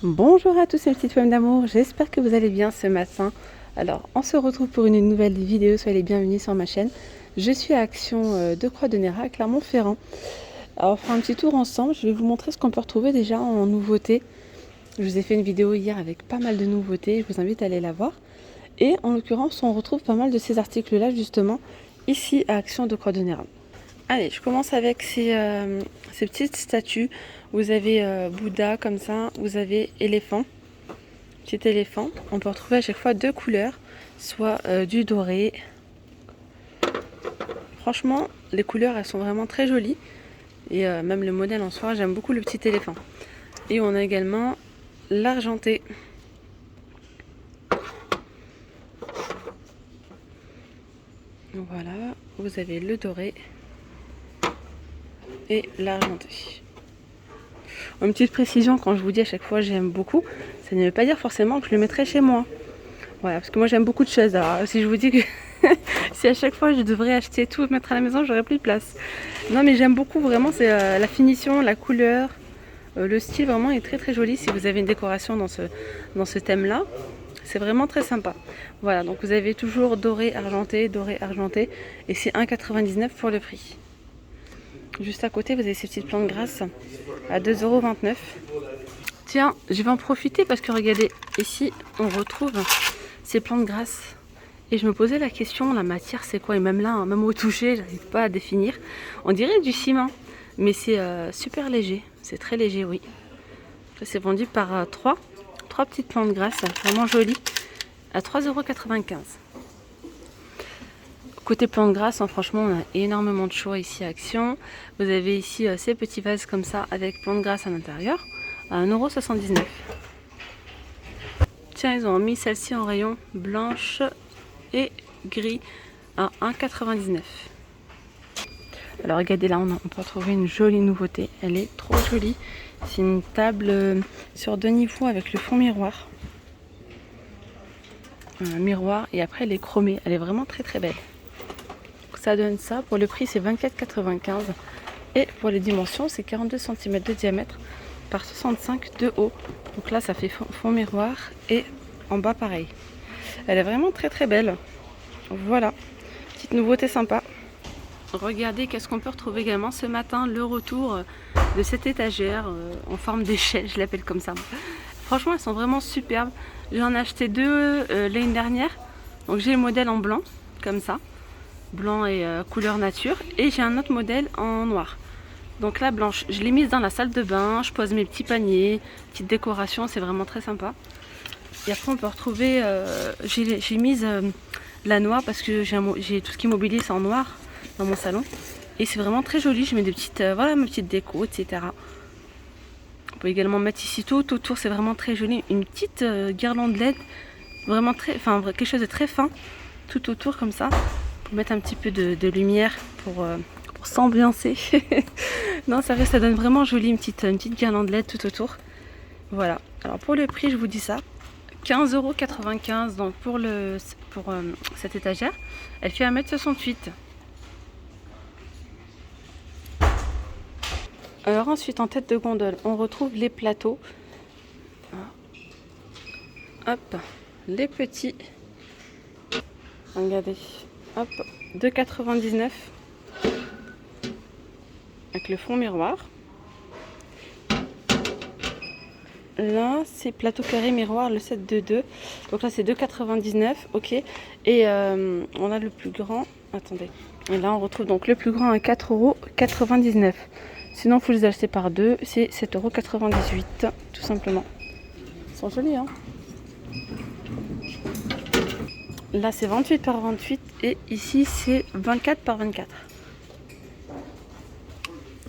Bonjour à tous mes petites femmes d'amour, j'espère que vous allez bien ce matin. Alors on se retrouve pour une nouvelle vidéo, soyez les bienvenus sur ma chaîne. Je suis à Action de Croix de Néra à Clermont-Ferrand. Alors on fera un petit tour ensemble, je vais vous montrer ce qu'on peut retrouver déjà en nouveautés. Je vous ai fait une vidéo hier avec pas mal de nouveautés, je vous invite à aller la voir. Et en l'occurrence on retrouve pas mal de ces articles là justement ici à Action de Croix de Néra. Allez, je commence avec ces petites statues. Vous avez Bouddha comme ça, vous avez éléphant, petit éléphant. On peut retrouver à chaque fois deux couleurs, soit du doré. Franchement, les couleurs elles sont vraiment très jolies. Et même le modèle en soi, j'aime beaucoup le petit éléphant. Et on a également l'argenté. Voilà, vous avez le doré et l'argenté. Une petite précision, quand je vous dis à chaque fois j'aime beaucoup, ça ne veut pas dire forcément que je le mettrai chez moi. Voilà, parce que moi j'aime beaucoup de choses. Alors si je vous dis que si à chaque fois je devrais acheter tout et mettre à la maison, j'aurais plus de place. Non mais j'aime beaucoup vraiment, c'est la finition, la couleur, le style vraiment est très très joli. Si vous avez une décoration dans ce thème là, c'est vraiment très sympa. Voilà, donc vous avez toujours doré argenté et c'est 1,99 € pour le prix. Juste à côté, vous avez ces petites plantes grasses à 2,29 €. Tiens, je vais en profiter parce que regardez, ici, on retrouve ces plantes grasses. Et je me posais la question, la matière c'est quoi? Et même là, même au toucher, j'arrive pas à définir. On dirait du ciment, mais c'est super léger. C'est très léger, oui. C'est vendu par trois petites plantes grasses, vraiment jolies, à 3,95 €. Côté plantes grasses, franchement, on a énormément de choix ici à Action. Vous avez ici ces petits vases comme ça avec plantes grasses à l'intérieur à 1,79 €. Tiens, ils ont mis celle-ci en rayon blanche et gris à 1,99 €. Alors regardez là, on peut trouver une jolie nouveauté. Elle est trop jolie. C'est une table sur deux niveaux avec le fond miroir. Un miroir et après elle est chromée. Elle est vraiment très très belle. Ça donne ça, pour le prix c'est 24,95 € et pour les dimensions c'est 42 cm de diamètre par 65 de haut. Donc là ça fait fond miroir et en bas pareil. Elle est vraiment très très belle. Voilà, petite nouveauté sympa. Regardez qu'est-ce qu'on peut retrouver également ce matin, le retour de cette étagère en forme d'échelle, je l'appelle comme ça. Franchement elles sont vraiment superbes. J'en ai acheté deux l'année dernière. Donc j'ai le modèle en blanc comme ça, blanc et couleur nature, et j'ai un autre modèle en noir. Donc la blanche, je l'ai mise dans la salle de bain, je pose mes petits paniers, petite décoration, c'est vraiment très sympa. Et après on peut retrouver, j'ai mise la noire parce que j'ai tout ce qui mobilise en noir dans mon salon. Et c'est vraiment très joli, je mets des petites, voilà, mes petites décos, etc. On peut également mettre ici tout autour, c'est vraiment très joli. Une petite guirlande LED, vraiment très, enfin quelque chose de très fin, tout autour comme ça. Pour mettre un petit peu de lumière pour s'ambiancer. Non, ça donne vraiment joli, une petite guirlande LED tout autour. Voilà. Alors pour le prix, je vous dis ça, 15,95 € donc pour cette étagère. Elle fait 1,68 m. Alors ensuite, en tête de gondole, on retrouve les plateaux. Hop, les petits. Regardez. Hop, 2,99 € avec le fond miroir. Là, c'est plateau carré miroir, le set de 2. Donc là, c'est 2,99 €, ok. Et on a le plus grand. Attendez. Et là, on retrouve donc le plus grand à 4,99 €. Sinon, il faut les acheter par deux. C'est 7,98 €, tout simplement. Ils sont jolis, hein. Là, c'est 28 par 28 et ici, c'est 24 par 24.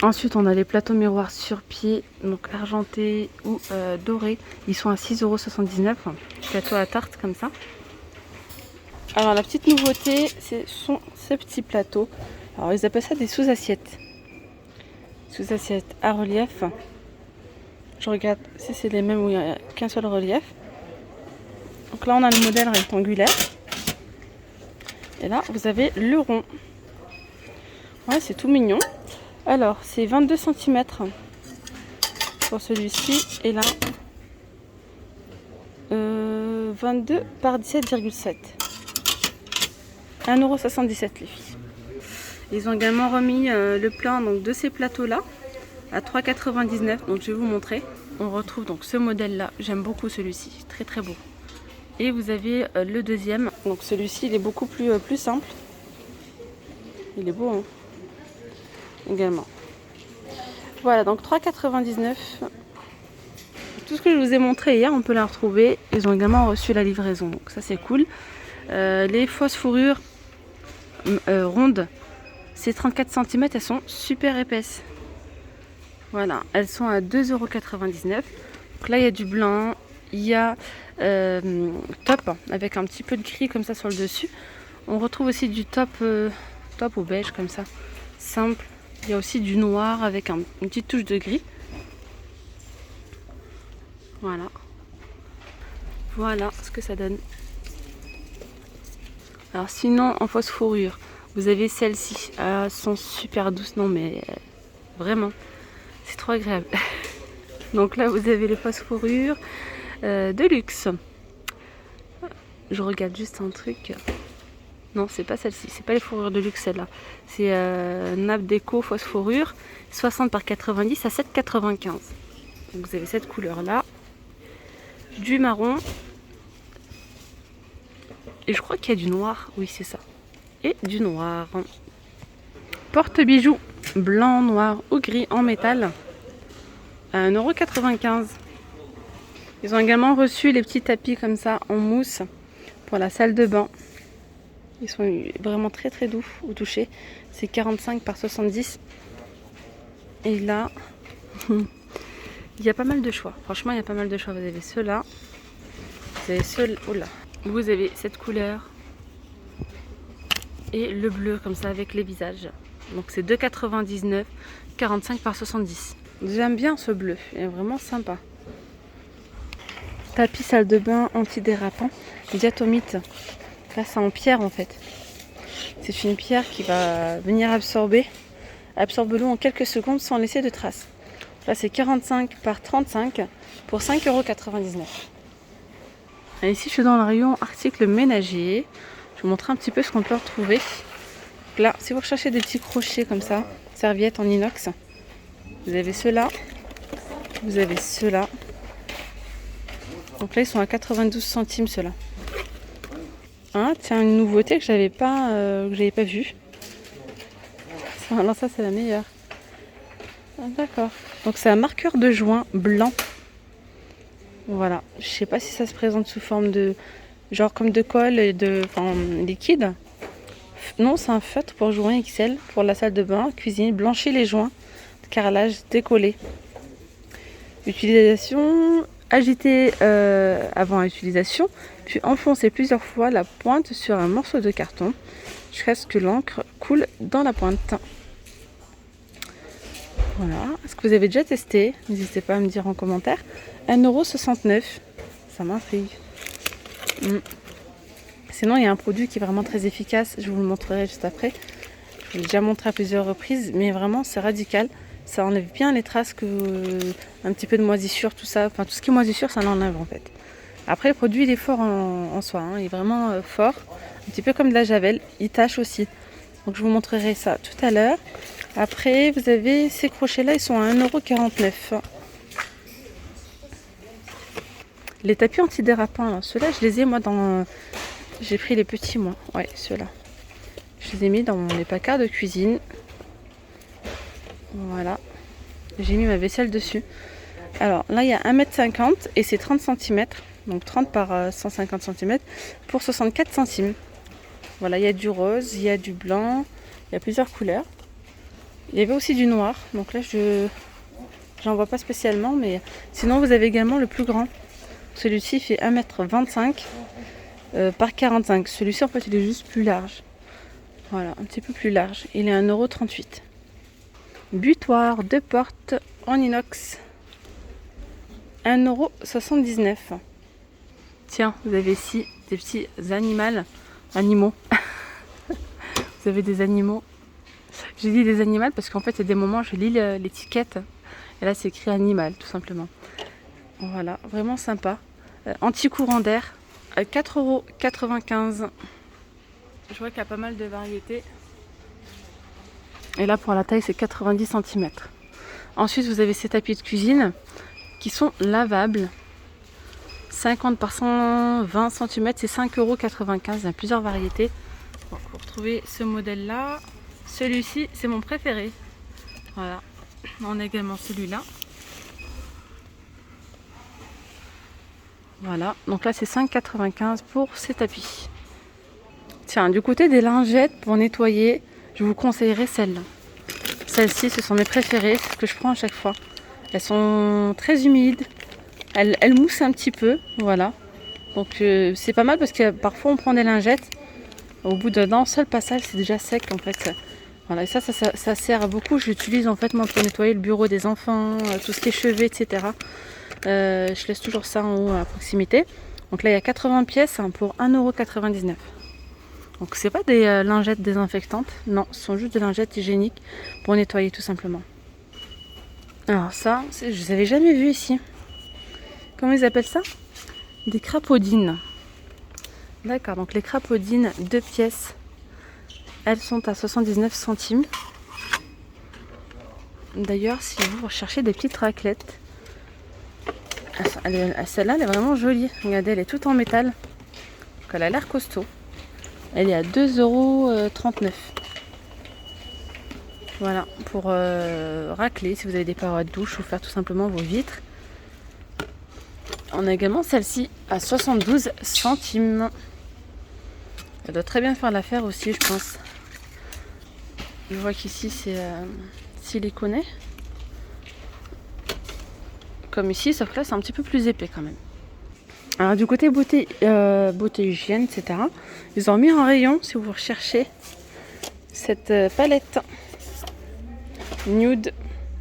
Ensuite, on a les plateaux miroirs sur pied, donc argentés ou dorés. Ils sont à 6,79 €. Plateau à tarte comme ça. Alors, la petite nouveauté, ce sont ces petits plateaux. Alors, ils appellent ça des sous-assiettes. Sous-assiettes à relief. Je regarde si c'est les mêmes où il n'y a qu'un seul relief. Donc là, on a le modèle rectangulaire. Et là, vous avez le rond. Ouais, c'est tout mignon. Alors, c'est 22 cm pour celui-ci. Et là, 22 par 17,7. 1,77 € les filles. Ils ont également remis le plein donc, de ces plateaux-là à 3,99 €. Donc je vais vous montrer. On retrouve donc ce modèle-là. J'aime beaucoup celui-ci. Très très beau. Et vous avez le deuxième. Donc celui-ci, il est beaucoup plus simple. Il est beau, hein, également. Voilà, donc 3,99 €. Tout ce que je vous ai montré hier, on peut la retrouver. Ils ont également reçu la livraison. Donc ça, c'est cool. Les fausses fourrures rondes, ces 34 cm, elles sont super épaisses. Voilà, elles sont à 2,99 €. Donc là, il y a du blanc. Il y a top avec un petit peu de gris comme ça sur le dessus. On retrouve aussi du top au beige comme ça, simple. Il y a aussi du noir avec une petite touche de gris. Voilà ce que ça donne. Alors sinon en fausse fourrure, vous avez celles-ci. Elles sont super douces, non mais vraiment, c'est trop agréable. Donc là vous avez les fausses fourrures de luxe. Je regarde juste un truc. Non, c'est pas celle-ci, c'est pas les fourrures de luxe celle-là. C'est nappe déco fausse fourrure, 60 par 90 à 7,95 €. Donc vous avez cette couleur-là, du marron, et je crois qu'il y a du noir, oui c'est ça, et du noir. Porte-bijoux blanc, noir ou gris en métal à 1,95 €. Ils ont également reçu les petits tapis comme ça en mousse pour la salle de bain. Ils sont vraiment très très doux au toucher. C'est 45 par 70. Et là, il y a pas mal de choix. Franchement, il y a pas mal de choix. Vous avez ceux-là. Vous avez ceux-là. Oh là. Vous avez cette couleur. Et le bleu comme ça avec les visages. Donc c'est 2,99, 45 par 70. J'aime bien ce bleu. Il est vraiment sympa. Tapis salle de bain antidérapant. Diatomite. Là, c'est en pierre en fait. C'est une pierre qui va venir absorber l'eau en quelques secondes sans laisser de traces. Là, c'est 45 par 35 pour 5,99 €. Ici, je suis dans le rayon articles ménagers. Je vais vous montrer un petit peu ce qu'on peut retrouver. Là, si vous recherchez des petits crochets comme ça, serviettes en inox, vous avez ceux-là. Vous avez ceux-là. Donc là, ils sont à 92 centimes ceux-là. Ah, tiens, une nouveauté que j'avais pas vue. Alors ça, c'est la meilleure. Ah, d'accord. Donc c'est un marqueur de joint blanc. Voilà. Je sais pas si ça se présente sous forme de genre comme de colle et liquide. Non, c'est un feutre pour joint XL pour la salle de bain, cuisine, blanchir les joints, carrelage, décoller. Utilisation. Agiter avant utilisation, puis enfoncer plusieurs fois la pointe sur un morceau de carton jusqu'à ce que l'encre coule dans la pointe. Voilà. Est-ce que vous avez déjà testé? N'hésitez pas à me dire en commentaire. 1,69 €. Ça m'intrigue. Sinon, il y a un produit qui est vraiment très efficace. Je vous le montrerai juste après. Je vous l'ai déjà montré à plusieurs reprises, mais vraiment, c'est radical. Ça enlève bien les traces un petit peu de moisissure, tout ça. Enfin, tout ce qui est moisissure, ça l'enlève en fait. Après, le produit, il est fort en soi. Hein. Il est vraiment fort. Un petit peu comme de la javel. Il tâche aussi. Donc, je vous montrerai ça tout à l'heure. Après, vous avez ces crochets-là. Ils sont à 1,49 €. Les tapis antidérapants, ceux-là, je les ai moi dans... J'ai pris les petits, moi. Ouais, ceux-là. Je les ai mis dans les placards de cuisine. Voilà, j'ai mis ma vaisselle dessus. Alors là, il y a 1,50 m et c'est 30 cm. Donc 30 par 150 cm pour 64 centimes. Voilà, il y a du rose, il y a du blanc, il y a plusieurs couleurs. Il y avait aussi du noir. Donc là, j'en vois pas spécialement. Mais sinon, vous avez également le plus grand. Celui-ci fait 1,25 m par 45. Celui-ci, en fait, il est juste plus large. Voilà, un petit peu plus large. Il est à 1,38 €. Butoir de porte en inox, 1,79 €. Tiens, vous avez ici des petits animaux. Vous avez des animaux. J'ai dit des animaux parce qu'en fait, il y a des moments, je lis l'étiquette et là, c'est écrit animal, tout simplement. Voilà, vraiment sympa. anti-courant d'air à 4,95 €. Je vois qu'il y a pas mal de variétés. Et là pour la taille c'est 90 cm. Ensuite vous avez ces tapis de cuisine qui sont lavables. 50 par 120 cm, c'est 5,95 €. Il y a plusieurs variétés. Bon, vous retrouvez ce modèle là. Celui-ci c'est mon préféré. Voilà. On a également celui-là. Voilà, donc là c'est 5,95 € pour ces tapis. Tiens, du côté des lingettes pour nettoyer, je vous conseillerais celles-là. Celles-ci, ce sont mes préférées, c'est ce que je prends à chaque fois. Elles sont très humides, elles moussent un petit peu, voilà. Donc c'est pas mal parce que parfois on prend des lingettes, au bout d'un seul passage c'est déjà sec en fait. Voilà, et ça sert beaucoup. Je l'utilise en fait moi pour nettoyer le bureau des enfants, tout ce qui est chevet, etc. Je laisse toujours ça en haut à proximité. Donc là il y a 80 pièces pour 1,99 €. Donc c'est pas des lingettes désinfectantes, non, ce sont juste des lingettes hygiéniques pour nettoyer tout simplement. Alors ça, je les avais jamais vus ici. Comment ils appellent ça? Des crapaudines. D'accord, donc les crapaudines 2 pièces, elles sont à 79 centimes. D'ailleurs, si vous recherchez des petites raclettes, celle-là elle est vraiment jolie. Regardez, elle est toute en métal. Donc elle a l'air costaud. Elle est à 2,39 €. Voilà, pour racler si vous avez des parois de douche ou faire tout simplement vos vitres. On a également celle-ci à 72 centimes. Elle doit très bien faire l'affaire aussi, je pense. Je vois qu'ici c'est siliconé. Comme ici, sauf que là c'est un petit peu plus épais quand même. Alors du côté beauté, hygiène, etc. Ils ont mis en rayon, si vous recherchez, cette palette nude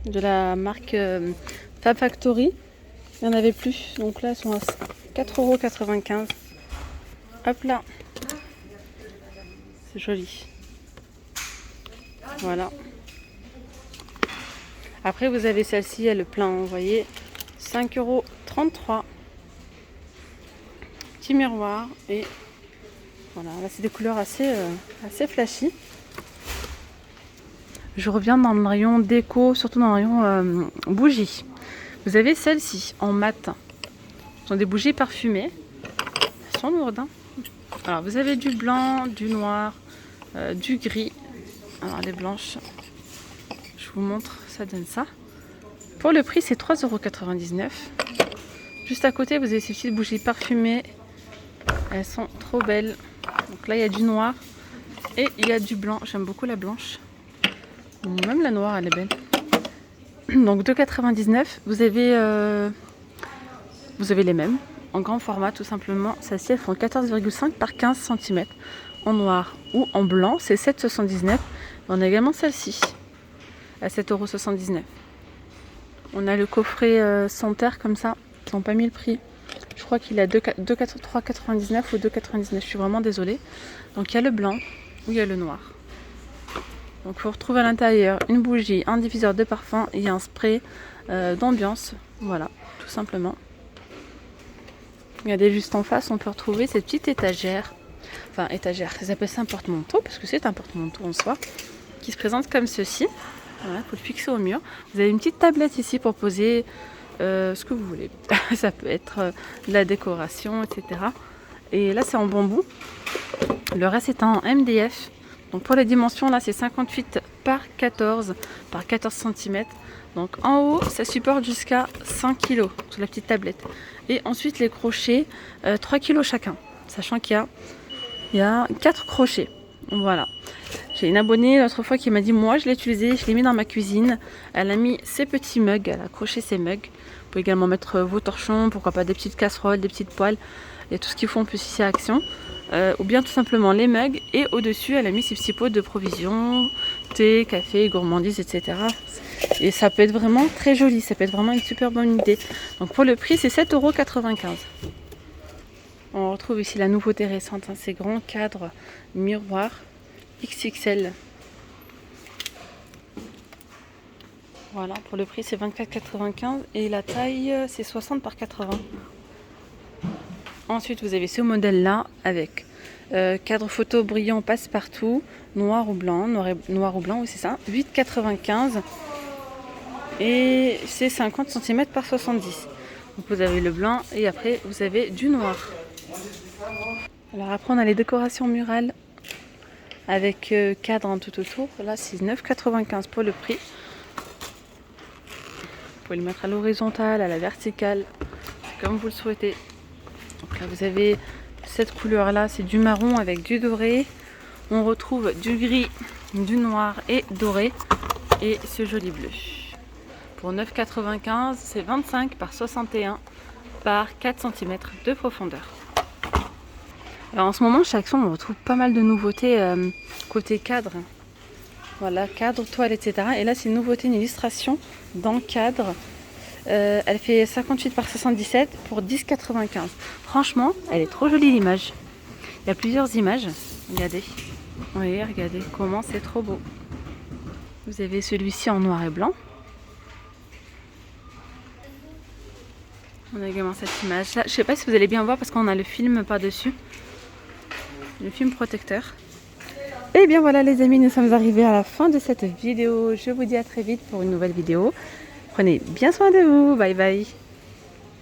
de la marque Fab Factory. Il n'y en avait plus, donc là elles sont à 4,95 €. Hop là, c'est joli. Voilà. Après vous avez celle-ci, elle est plein, vous voyez, 5,33 €. Petit miroir et voilà, là c'est des couleurs assez flashy. Je reviens dans le rayon déco, surtout dans le rayon bougies. Vous avez celle-ci en mat. Ce sont des bougies parfumées. Elles sont lourdes, hein. Alors vous avez du blanc, du noir, du gris. Alors les blanches, je vous montre, ça donne ça. Pour le prix c'est 3,99 €. Juste à côté vous avez ces petites bougies parfumées. Elles sont trop belles. Donc là il y a du noir et il y a du blanc. J'aime beaucoup la blanche. Même la noire elle est belle. Donc 2,99 €. Vous avez les mêmes en grand format tout simplement. Celles-ci elles font 14,5 par 15 cm en noir ou en blanc. C'est 7,79 €. On a également celle-ci à 7,79 €. On a le coffret Santerre comme ça. Ils n'ont pas mis le prix. Je crois qu'il est à 3,99 ou 2,99. Je suis vraiment désolée. Donc il y a le blanc ou il y a le noir. Donc vous retrouvez à l'intérieur une bougie, un diffuseur de parfum et un spray d'ambiance. Voilà, tout simplement. Regardez juste en face, on peut retrouver cette petite étagère. Enfin étagère, ça s'appelle ça un porte-manteau parce que c'est un porte-manteau en soi. Qui se présente comme ceci. Voilà, il faut le fixer au mur. Vous avez une petite tablette ici pour poser ce que vous voulez. Ça peut être de la décoration, etc. Et là c'est en bambou. Le reste est en MDF. Donc pour les dimensions, là c'est 58 par 14 par 14 cm. Donc en haut, ça supporte jusqu'à 5 kg sur la petite tablette. Et ensuite les crochets, 3 kg chacun. Sachant qu'il y a 4 crochets. Voilà. J'ai une abonnée l'autre fois qui m'a dit, moi je l'ai utilisé, je l'ai mis dans ma cuisine. Elle a mis ses petits mugs, elle a accroché ses mugs. Vous pouvez également mettre vos torchons, pourquoi pas des petites casseroles, des petites poêles. Il y a tout ce qu'il faut en plus ici à Action. Ou bien tout simplement les mugs. Et au-dessus, elle a mis ses petits pots de provisions, thé, café, gourmandises, etc. Et ça peut être vraiment très joli, ça peut être vraiment une super bonne idée. Donc pour le prix, c'est 7,95 €. On retrouve ici la nouveauté récente, hein, ces grands cadres miroirs XXL. Voilà, pour le prix c'est 24,95 € et la taille c'est 60 par 80. Ensuite, vous avez ce modèle-là avec cadre photo brillant passe-partout, noir ou blanc, noir ou blanc, oui c'est ça, 8,95 et c'est 50 cm par 70. Donc vous avez le blanc et après vous avez du noir. Alors après on a les décorations murales avec cadre en tout autour. Là c'est 9,95 pour le prix. Vous pouvez le mettre à l'horizontale, à la verticale, comme vous le souhaitez. Donc là vous avez cette couleur là, c'est du marron avec du doré. On retrouve du gris, du noir et doré et ce joli bleu. Pour 9,95 c'est 25 par 61 par 4 cm de profondeur. Alors en ce moment chez Action on retrouve pas mal de nouveautés côté cadre. Voilà, cadre, toile, etc. Et là c'est une nouveauté, une illustration dans le cadre. Elle fait 58 par 77 pour 10,95. Franchement, elle est trop jolie l'image. Il y a plusieurs images. Regardez. Oui, regardez comment c'est trop beau. Vous avez celui-ci en noir et blanc. On a également cette image là. Je sais pas si vous allez bien voir parce qu'on a le film par-dessus. Le film protecteur. Et bien voilà les amis, nous sommes arrivés à la fin de cette vidéo. Je vous dis à très vite pour une nouvelle vidéo. Prenez bien soin de vous. Bye bye.